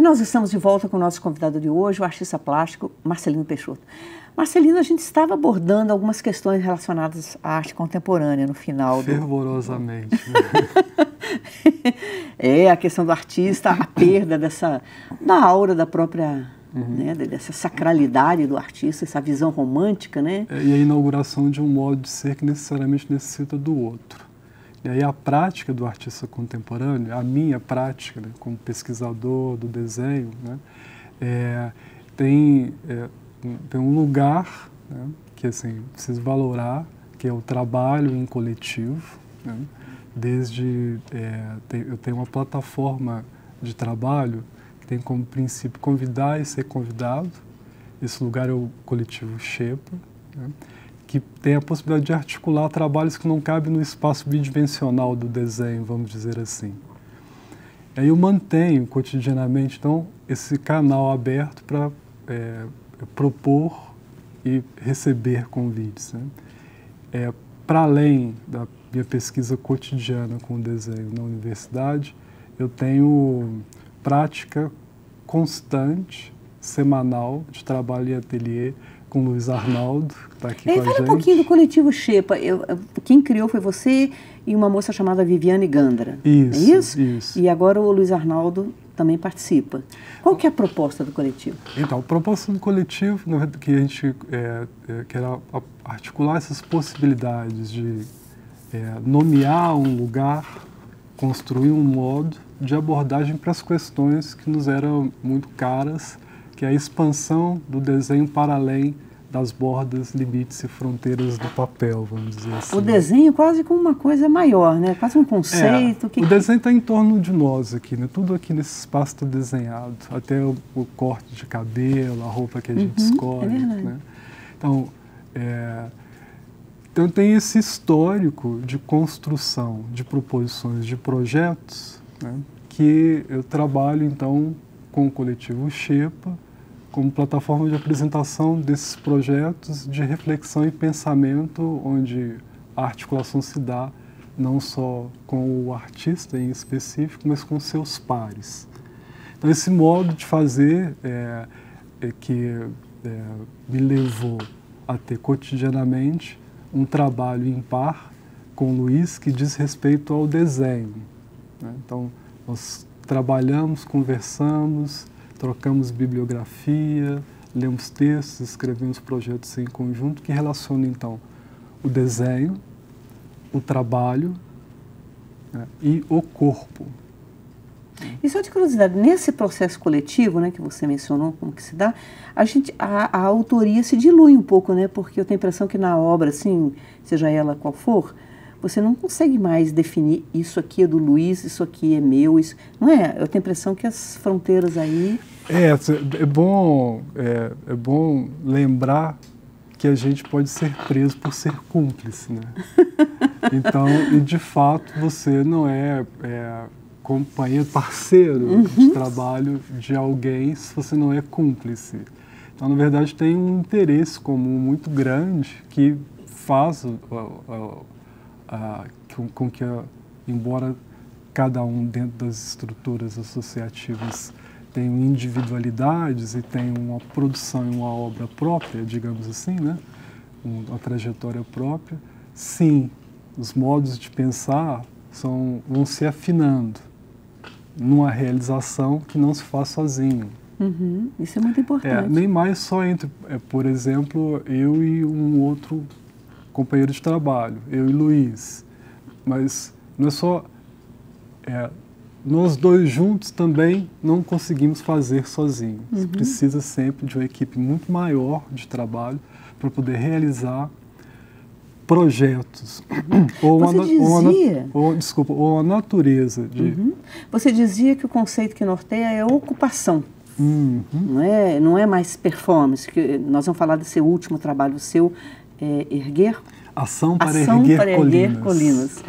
nós estamos de volta com o nosso convidado de hoje, o artista plástico Marcelino Peixoto. Marcelino, a gente estava abordando algumas questões relacionadas à arte contemporânea no final. Fervorosamente. É, a questão do artista, a perda da aura da própria, né, dessa sacralidade do artista, essa visão romântica, né? E a inauguração de um modo de ser que necessariamente necessita do outro. E aí a prática do artista contemporâneo, a minha prática, né, como pesquisador do desenho, né, tem um lugar, né, que assim, preciso valorar, que é o trabalho em coletivo, né? Eu tenho uma plataforma de trabalho que tem como princípio convidar e ser convidado. Esse lugar é o coletivo Xepa, né, que tem a possibilidade de articular trabalhos que não cabem no espaço bidimensional do desenho, vamos dizer assim. E aí eu mantenho cotidianamente, então, esse canal aberto para propor e receber convites, né? Para além da minha pesquisa cotidiana com o desenho na universidade, eu tenho prática constante, semanal, de trabalho em ateliê com o Luiz Arnaldo, que está aqui com a gente. Fala um pouquinho do coletivo Xepa. Quem criou foi você e uma moça chamada Viviane Gandra. Isso, é isso? Isso. E agora o Luiz Arnaldo também participa. Qual que é a proposta do coletivo? Então, a proposta do coletivo, que a gente quer articular essas possibilidades de nomear um lugar, construir um modo de abordagem para as questões que nos eram muito caras, que é a expansão do desenho para além das bordas, limites e fronteiras do papel, vamos dizer assim. O desenho quase como uma coisa maior, né? Quase um conceito. O desenho está em torno de nós aqui, né? Tudo aqui nesse espaço está desenhado, até o corte de cabelo, a roupa que a gente escolhe. É verdade. Né? Então tem esse histórico de construção de proposições, de projetos, né? Que eu trabalho então com o coletivo Xepa, como plataforma de apresentação desses projetos de reflexão e pensamento, onde a articulação se dá não só com o artista em específico, mas com seus pares. Então, esse modo de fazer me levou a ter cotidianamente um trabalho em par com o Luiz que diz respeito ao desenho, né? Então, nós trabalhamos, conversamos, trocamos bibliografia, lemos textos, escrevemos projetos em conjunto que relacionam, então, o desenho, o trabalho, né, e o corpo. E só de curiosidade, nesse processo coletivo, né, que você mencionou, como que se dá, a autoria se dilui um pouco, né? Porque eu tenho a impressão que na obra, assim, seja ela qual for, você não consegue mais definir isso aqui é do Luiz, isso aqui é meu, isso... Não é? Eu tenho a impressão que as fronteiras aí... É bom lembrar que a gente pode ser preso por ser cúmplice, né? Então, e de fato, você não é companheiro, parceiro de trabalho de alguém se você não é cúmplice. Então, na verdade, tem um interesse comum muito grande que faz com que, embora cada um dentro das estruturas associativas tenha individualidades e tenha uma produção e uma obra própria, digamos assim, né? Uma trajetória própria, sim, os modos de pensar vão se afinando numa realização que não se faz sozinho. Isso é muito importante. Nem mais só entre, por exemplo, eu e um outro companheiro de trabalho, eu e Luiz. Mas não é só... nós dois juntos também não conseguimos fazer sozinhos. Precisa sempre de uma equipe muito maior de trabalho para poder realizar projetos. Ou a natureza de... Você dizia que o conceito que norteia é ocupação. Não é mais performance, que nós vamos falar desse último trabalho seu, Erguer... Ação para erguer colinas.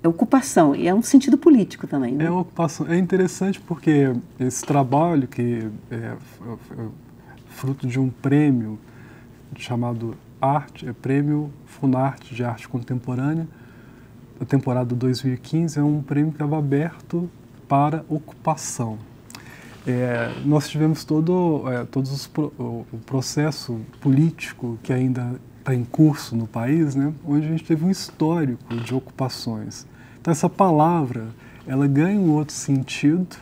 É ocupação, e é um sentido político também, né? É ocupação. É interessante porque esse trabalho, que é fruto de um prêmio chamado Prêmio Funarte de Arte Contemporânea, da temporada 2015, é um prêmio que estava aberto para ocupação. Nós tivemos o processo político que ainda está em curso no país, né, onde a gente teve um histórico de ocupações. Então essa palavra, ela ganha um outro sentido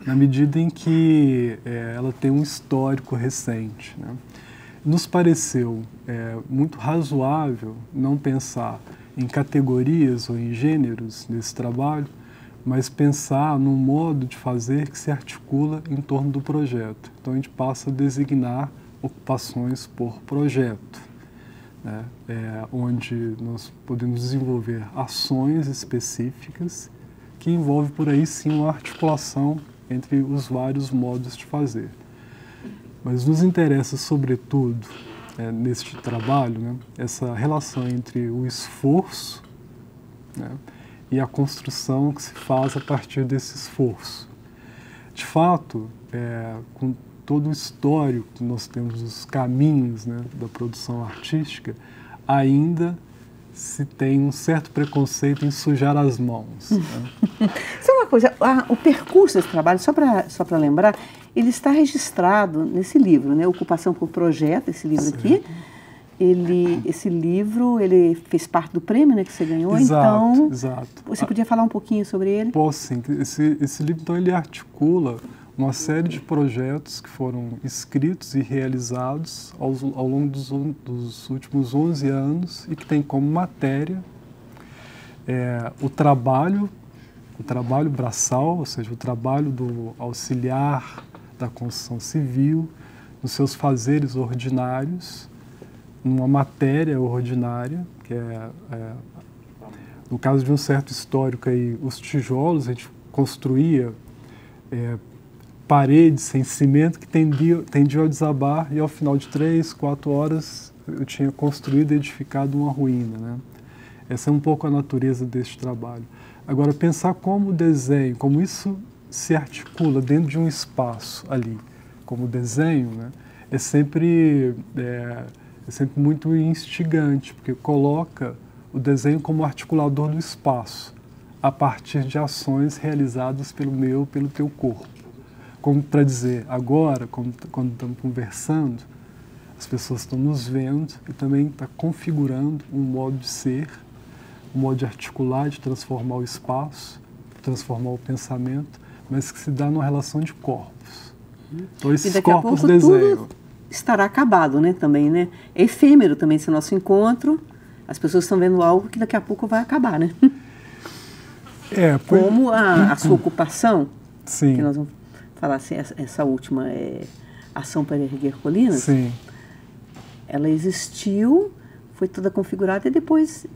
na medida em que ela tem um histórico recente, né. Nos pareceu muito razoável não pensar em categorias ou em gêneros nesse trabalho, mas pensar num modo de fazer que se articula em torno do projeto. Então a gente passa a designar ocupações por projeto, né, onde nós podemos desenvolver ações específicas que envolvem por aí sim uma articulação entre os vários modos de fazer. Mas nos interessa sobretudo neste trabalho, né, essa relação entre o esforço, né, e a construção que se faz a partir desse esforço. De fato, com todo o histórico que nós temos dos caminhos, né, da produção artística, ainda se tem um certo preconceito em sujar as mãos. Né? Só uma coisa, o percurso desse trabalho, só para lembrar, ele está registrado nesse livro, né? Ocupação por Projeto, esse livro Certo. aqui. Esse livro, ele fez parte do prêmio, né, que você ganhou, Exato, então exato. Você podia falar um pouquinho sobre ele? Posso sim. Esse livro, então, ele articula uma série de projetos que foram escritos e realizados ao longo dos últimos 11 anos e que tem como matéria o trabalho braçal, ou seja, o trabalho do auxiliar da construção civil, nos seus fazeres ordinários, numa matéria ordinária, que no caso de um certo histórico aí, os tijolos, a gente construía paredes sem cimento que tendiam a desabar e ao final de 3, 4 horas eu tinha construído e edificado uma ruína, né? Essa é um pouco a natureza deste trabalho. Agora, pensar como o desenho, como isso se articula dentro de um espaço ali, como desenho, né, é sempre muito instigante, porque coloca o desenho como articulador do espaço, a partir de ações realizadas pelo teu corpo. Como para dizer, agora, quando estamos conversando, as pessoas estão nos vendo e também está configurando um modo de ser, um modo de articular, de transformar o espaço, transformar o pensamento, mas que se dá numa relação de corpos. Então, esses corpos desenham. Estará acabado, né, também, né? É efêmero também esse nosso encontro. As pessoas estão vendo algo que daqui a pouco vai acabar, né? Como a sua ocupação, sim, que nós vamos falar assim, essa última ação para erguer colinas, sim, ela existiu, foi toda configurada e depois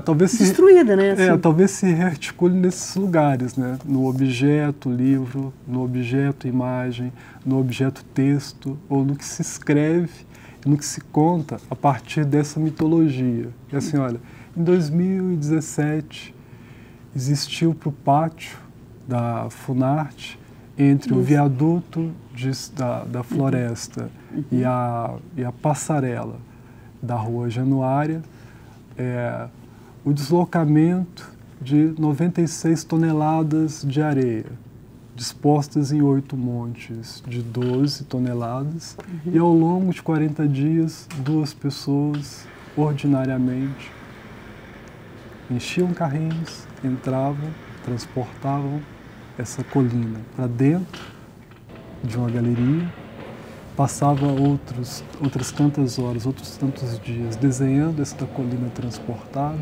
talvez destruída, né? Assim. Talvez se rearticule nesses lugares, né? No objeto livro, no objeto imagem, no objeto texto, ou no que se escreve, no que se conta a partir dessa mitologia. E assim, olha, em 2017 existiu para o pátio da Funarte, entre o viaduto da Floresta e a passarela da Rua Januária, o deslocamento de 96 toneladas de areia, dispostas em 8 montes de 12 toneladas, e ao longo de 40 dias, 2 pessoas, ordinariamente, enchiam carrinhos, entravam, transportavam essa colina para dentro de uma galeria, passava outras tantas horas, outros tantos dias desenhando esta colina transportada,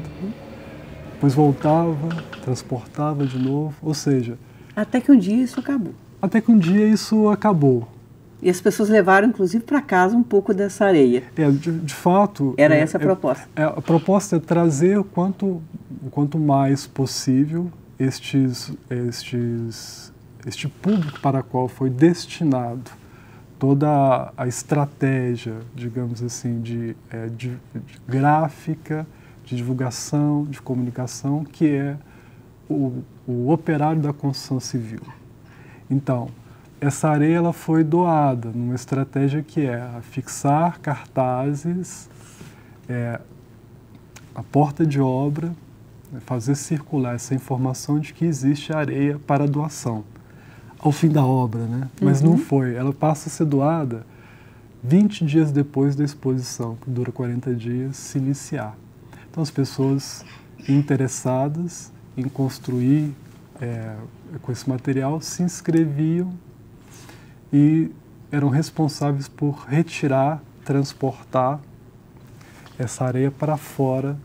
depois voltava, transportava de novo, ou seja... Até que um dia isso acabou. Até que um dia isso acabou. E as pessoas levaram, inclusive, para casa um pouco dessa areia. De fato... Era essa a proposta. A proposta é trazer o quanto mais possível este público para o qual foi destinado toda a estratégia, digamos assim, de gráfica, de divulgação, de comunicação, que é o operário da construção civil. Então, essa areia ela foi doada numa estratégia que é fixar cartazes, a porta de obra, fazer circular essa informação de que existe areia para doação. ao fim da obra, né? Mas não foi. Ela passa a ser doada 20 dias depois da exposição, que dura 40 dias, se iniciar. Então, as pessoas interessadas em construir com esse material se inscreviam e eram responsáveis por retirar, transportar essa areia para fora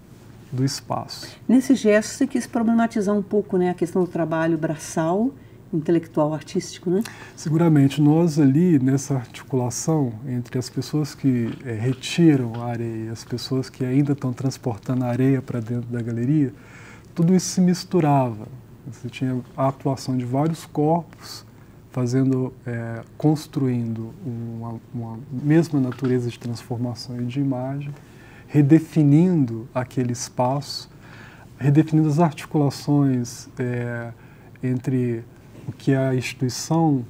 do espaço. Nesse gesto, você quis problematizar um pouco, né, a questão do trabalho braçal, intelectual, artístico, né? Seguramente, nós ali, nessa articulação entre as pessoas que retiram a areia e as pessoas que ainda estão transportando a areia para dentro da galeria, tudo isso se misturava. Você tinha a atuação de vários corpos fazendo, construindo uma mesma natureza de transformação e de imagem, redefinindo aquele espaço, redefinindo as articulações entre o que a instituição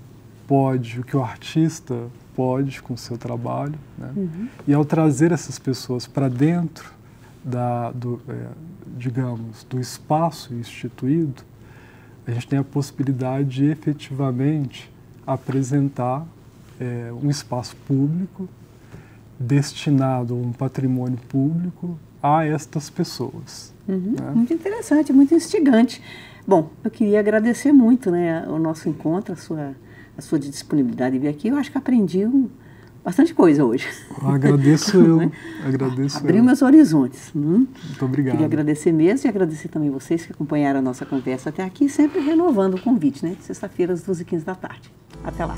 pode, o que o artista pode com o seu trabalho, né? E ao trazer essas pessoas para dentro digamos, do espaço instituído, a gente tem a possibilidade de efetivamente apresentar um espaço público destinado a um patrimônio público a estas pessoas. Né? Muito interessante, muito instigante. Bom, eu queria agradecer muito, né, o nosso encontro, a sua disponibilidade de vir aqui. Eu acho que aprendi bastante coisa hoje. Agradeço eu. Agradeço Abriu meus horizontes. Muito obrigado. Queria agradecer mesmo e agradecer também vocês que acompanharam a nossa conversa até aqui, sempre renovando o convite, né? Sexta-feira às 12h15 da tarde. Até lá.